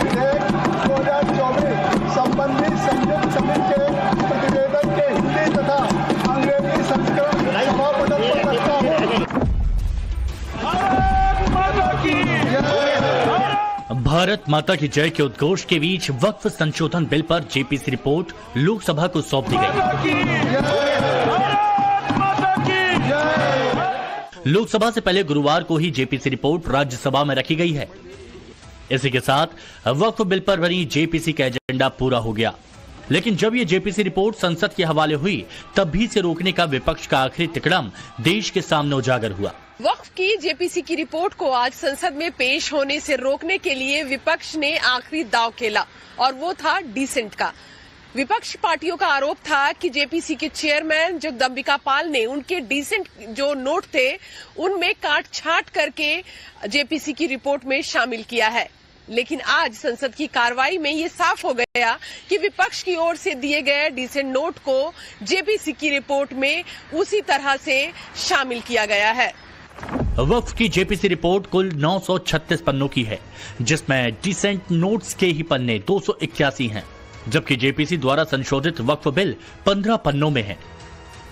2024 संबंधित संयुक्त समिति के प्रतिवेदन के हिंदी तथा अंग्रेजी संस्करण सभापति को रखता हूँ। भारत माता की जय के उद्घोष के बीच वक्फ संशोधन बिल पर जेपीसी रिपोर्ट लोकसभा को सौंप दी गई। लोकसभा से पहले गुरुवार को ही जेपीसी रिपोर्ट राज्यसभा में रखी गई है। इसी के साथ वक्फ बिल पर बनी जेपीसी का एजेंडा पूरा हो गया। लेकिन जब ये जेपीसी रिपोर्ट संसद के हवाले हुई, तब भी इसे रोकने का विपक्ष का आखिरी तिकड़म देश के सामने उजागर हुआ। वक्फ की जेपीसी की रिपोर्ट को आज संसद में पेश होने से रोकने के लिए विपक्ष ने आखिरी दांव खेला और वो था डिसेंट का। विपक्ष पार्टियों का आरोप था कि जेपीसी के चेयरमैन जगदम्बिका पाल ने उनके डिसेंट जो नोट थे उनमें काट छांट करके जेपीसी की रिपोर्ट में शामिल किया है। लेकिन आज संसद की कार्रवाई में ये साफ हो गया कि विपक्ष की ओर से दिए गए डिसेंट नोट को जेपीसी की रिपोर्ट में उसी तरह से शामिल किया गया है। वक्फ की जेपीसी रिपोर्ट कुल 936 पन्नों की है, जिसमें डिसेंट नोट्स के ही पन्ने 281 हैं, जबकि जेपीसी द्वारा संशोधित वक्फ बिल 15 पन्नों में है।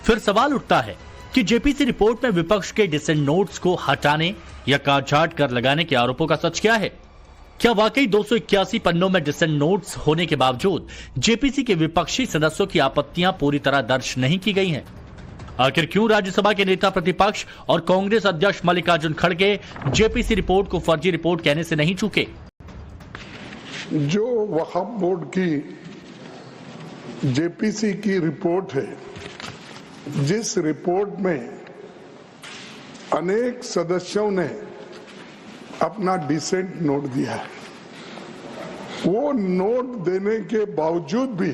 फिर सवाल उठता है कि जेपीसी रिपोर्ट में विपक्ष के डिसेंट नोट्स को हटाने या काट छांट कर लगाने के आरोपों का सच क्या है? क्या वाकई 281 पन्नों में डिसेंट नोट्स होने के बावजूद जेपीसी के विपक्षी सदस्यों की आपत्तियां पूरी तरह दर्ज नहीं की गई हैं? आखिर क्यों राज्यसभा के नेता प्रतिपक्ष और कांग्रेस अध्यक्ष मल्लिकार्जुन खड़गे जेपीसी रिपोर्ट को फर्जी रिपोर्ट कहने से नहीं चूके? जो वक्फ बोर्ड की जेपीसी की रिपोर्ट है, जिस रिपोर्ट में अनेक सदस्यों ने अपना डिसेंट नोट दिया है, वो नोट देने के बावजूद भी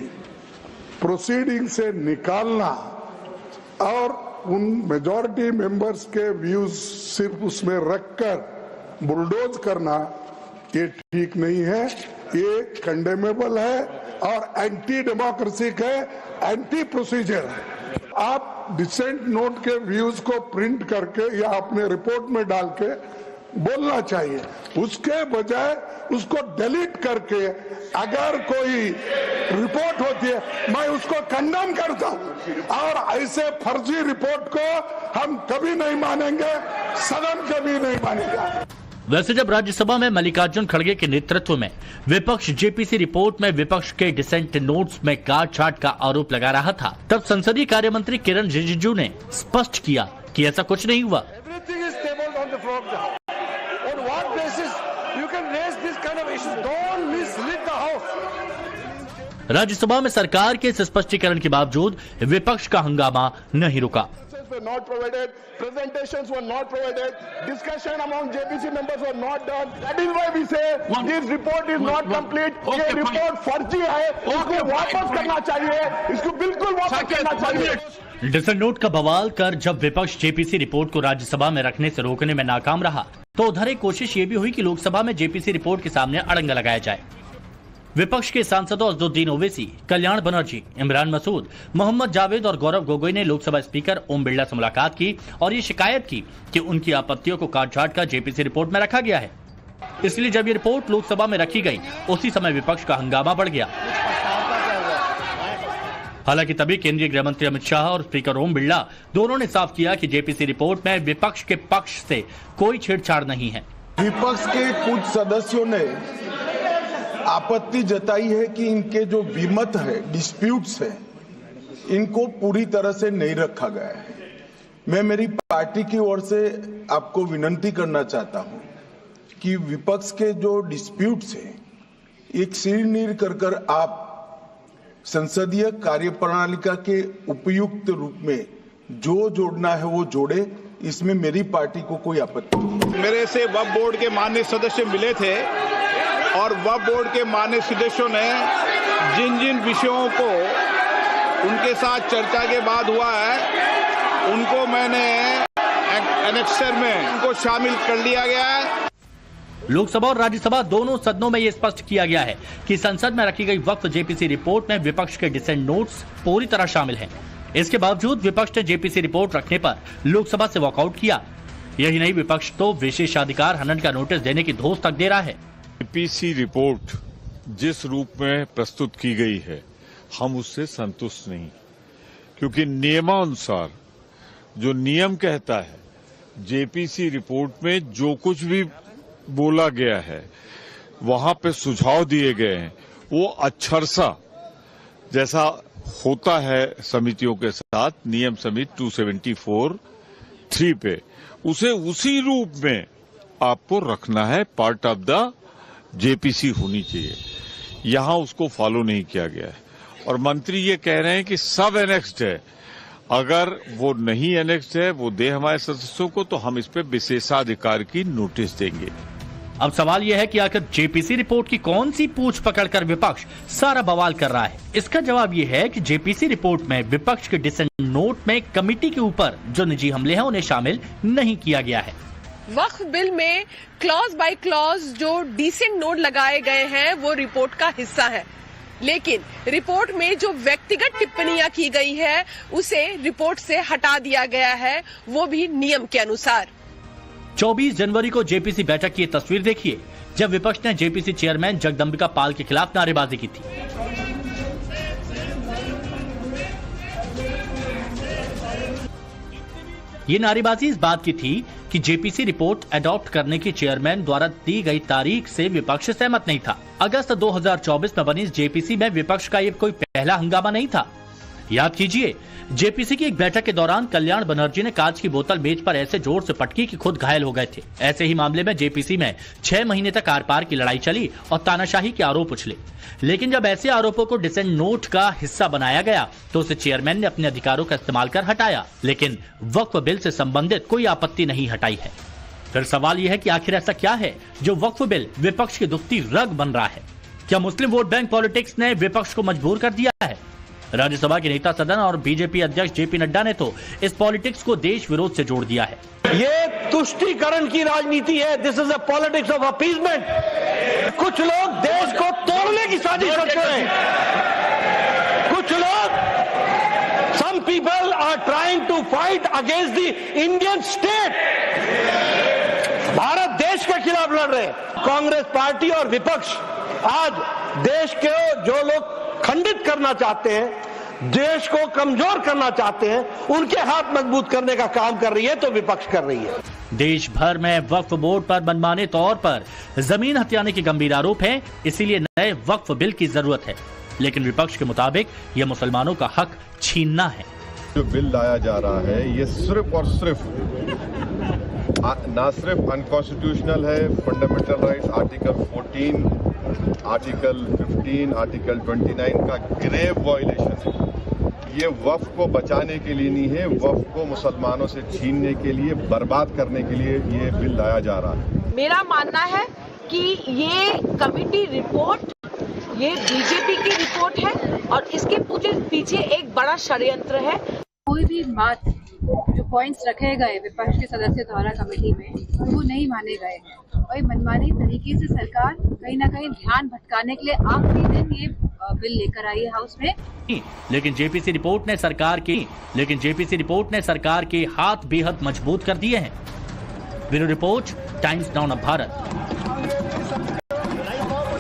प्रोसीडिंग से निकालना और उन मेजॉरिटी मेंबर्स के व्यूज सिर्फ उसमें रखकर बुलडोज करना, ये ठीक नहीं है। ये कंडेमेबल है और एंटी डेमोक्रेसिक है, एंटी प्रोसीजर है। आप डिसेंट नोट के व्यूज को प्रिंट करके या अपने रिपोर्ट में डाल के बोलना चाहिए, उसके बजाय उसको डिलीट करके अगर कोई रिपोर्ट होती है, मैं उसको कंडेम करता हूं और ऐसे फर्जी रिपोर्ट को हम कभी नहीं मानेंगे, सदन कभी नहीं मानेगा। वैसे जब राज्यसभा में मल्लिकार्जुन खड़गे के नेतृत्व में विपक्ष जेपीसी रिपोर्ट में विपक्ष के डिसेंट नोट्स में काट छांट का आरोप लगा रहा था, तब संसदीय कार्य मंत्री किरण रिजिजू ने स्पष्ट किया कि ऐसा कुछ नहीं हुआ। राज्यसभा में सरकार के इस स्पष्टीकरण के बावजूद विपक्ष का हंगामा नहीं रुका। Not provided, presentations were not provided, discussion among JPC members were not done. That is why we say this report is not complete. ये रिपोर्ट फर्जी है, इसको वापस करना चाहिए, इसको बिल्कुल वापस करना चाहिए। डिसेंट नोट का बवाल कर जब विपक्ष जेपीसी रिपोर्ट को राज्यसभा में रखने से रोकने में नाकाम रहा, तो उधर एक कोशिश ये भी हुई कि लोकसभा में जेपीसी रिपोर्ट के सामने अड़ंगा लगाया जाए। विपक्ष के सांसदों अजदुद्दीन ओवैसी, कल्याण बनर्जी, इमरान मसूद, मोहम्मद जावेद और गौरव गोगोई ने लोकसभा स्पीकर ओम बिरला से मुलाकात की और ये शिकायत की कि उनकी आपत्तियों को काट छांट कर जेपीसी रिपोर्ट में रखा गया है। इसलिए जब ये रिपोर्ट लोकसभा में रखी गई, उसी समय विपक्ष का हंगामा बढ़ गया। हालांकि तभी केंद्रीय गृह मंत्री अमित शाह और स्पीकर ओम बिरला दोनों ने साफ किया कि जेपीसी रिपोर्ट में विपक्ष के पक्ष से कोई छेड़छाड़ नहीं है। विपक्ष के कुछ सदस्यों ने आपत्ति जताई है कि इनके जो विमत है, डिस्प्यूट्स है, इनको पूरी तरह से नहीं रखा गया है। मैं मेरी पार्टी की ओर से आपको विनती करना चाहता हूं कि विपक्ष के जो डिस्प्यूट्स है, एक सिरनीर कर आप संसदीय कार्यप्रणालिका के उपयुक्त रूप में जो जोड़ना है वो जोड़े। इसमें मेरी पार्टी को कोई आपत्ति नहीं। मेरे से वक्फ बोर्ड के माननीय सदस्य मिले थे और वक्फ बोर्ड के माननीय सदस्यों ने जिन जिन विषयों को उनके साथ चर्चा के बाद हुआ है, उनको मैंने एनेक्सर में उनको शामिल कर लिया गया है। लोकसभा और राज्यसभा दोनों सदनों में यह स्पष्ट किया गया है कि संसद में रखी गई वक्फ जेपीसी रिपोर्ट में विपक्ष के डिसेंट नोट्स पूरी तरह शामिल हैं। इसके बावजूद विपक्ष ने जेपीसी रिपोर्ट रखने पर लोकसभा से वॉकआउट किया। यही नहीं, विपक्ष तो विशेषाधिकार हनन का नोटिस देने की धौंस तक दे रहा है। जेपीसी रिपोर्ट जिस रूप में प्रस्तुत की गई है हम उससे संतुष्ट नहीं, क्योंकि नियमानुसार जो नियम कहता है जेपीसी रिपोर्ट में जो कुछ भी बोला गया है, वहां पे सुझाव दिए गए हैं, वो अक्षरशः जैसा होता है समितियों के साथ नियम समिति 274(3) पे, उसे उसी रूप में आपको रखना है, पार्ट ऑफ द जेपीसी होनी चाहिए। यहां उसको फॉलो नहीं किया गया है और मंत्री ये कह रहे हैं कि सब एनेक्स्ड है। अगर वो नहीं एनेक्स्ड है, वो दे हमारे सदस्यों को, तो हम इस पे विशेषाधिकार की नोटिस देंगे। अब सवाल यह है कि आखिर जेपीसी रिपोर्ट की कौन सी पूछ पकड़कर विपक्ष सारा बवाल कर रहा है। इसका जवाब यह है कि जेपीसी रिपोर्ट में विपक्ष के डिसेंट नोट में कमेटी के ऊपर जो निजी हमले हैं उन्हें शामिल नहीं किया गया है। वक्फ बिल में क्लॉज बाय क्लॉज जो डिसेंट नोट लगाए गए हैं वो रिपोर्ट का हिस्सा है, लेकिन रिपोर्ट में जो व्यक्तिगत टिप्पणियां की गई है उसे रिपोर्ट से हटा दिया गया है, वो भी नियम के अनुसार। 24 जनवरी को जेपीसी बैठक की तस्वीर देखिए, जब विपक्ष ने जेपीसी चेयरमैन जगदम्बिका पाल के खिलाफ नारेबाजी की थी। ये नारेबाजी इस बात की थी कि जेपीसी रिपोर्ट अडॉप्ट करने की चेयरमैन द्वारा दी गई तारीख से विपक्ष सहमत नहीं था। अगस्त 2024 में बनी जेपीसी में विपक्ष का ये कोई पहला हंगामा नहीं था। याद कीजिए, जेपीसी की एक बैठक के दौरान कल्याण बनर्जी ने कांच की बोतल मेज पर ऐसे जोर से पटकी कि खुद घायल हो गए थे। ऐसे ही मामले में जेपीसी में 6 महीने तक आर पार की लड़ाई चली और तानाशाही के आरोप उछले, लेकिन जब ऐसे आरोपों को डिसेंट नोट का हिस्सा बनाया गया तो उसे चेयरमैन ने अपने अधिकारों का इस्तेमाल कर हटाया, लेकिन वक्फ बिल से संबंधित कोई आपत्ति नहीं हटाई है। फिर सवाल यह है कि आखिर ऐसा क्या है जो वक्फ बिल विपक्ष की दुखती रग बन रहा है? क्या मुस्लिम वोट बैंक पॉलिटिक्स ने विपक्ष को मजबूर कर दिया है? राज्यसभा के नेता सदन और बीजेपी अध्यक्ष जेपी नड्डा ने तो इस पॉलिटिक्स को देश विरोध से जोड़ दिया है। ये तुष्टीकरण की राजनीति है। This is a politics of appeasement. कुछ लोग देश को तोड़ने की साजिश करते हैं। कुछ लोग, some people are trying to fight against the Indian state. Bharat देश के खिलाफ लड़ रहे हैं। कांग्रेस पार्टी और विपक्ष आज देश के जो लोग खंडित करना चाहते हैं, देश को कमजोर करना चाहते हैं, उनके हाथ मजबूत करने का काम कर रही है, तो विपक्ष कर रही है। देश भर में वक्फ बोर्ड पर मनमाने तौर पर जमीन हथियाने के गंभीर आरोप हैं, इसीलिए नए वक्फ बिल की जरूरत है। लेकिन विपक्ष के मुताबिक यह मुसलमानों का हक छीनना है। जो बिल लाया जा रहा है ये सिर्फ और सिर्फ ना सिर्फ अनकॉन्स्टिट्यूशनल है, fundamental rights article 14, article 15, article 29 का ग्रेव वायलेशन है। ये वक्फ को बचाने के लिए नहीं है, वक्फ को मुसलमानों से छीनने के लिए, बर्बाद करने के लिए ये बिल लाया जा रहा है। मेरा मानना है कि ये कमेटी रिपोर्ट ये बीजेपी की रिपोर्ट है और इसके पीछे एक बड़ा षड्यंत्र है। कोई भी बात जो पॉइंट्स रखे गए विपक्ष के सदस्य द्वारा कमेटी में, तो वो नहीं माने गए और मनमानी तरीके से सरकार कहीं ना कहीं ध्यान भटकाने के लिए आखिरी दिन ये बिल लेकर आई है हाउस में। लेकिन जेपीसी रिपोर्ट ने सरकार के हाथ बेहद मजबूत कर दिए हैं। Bureau report, times now of Bharat.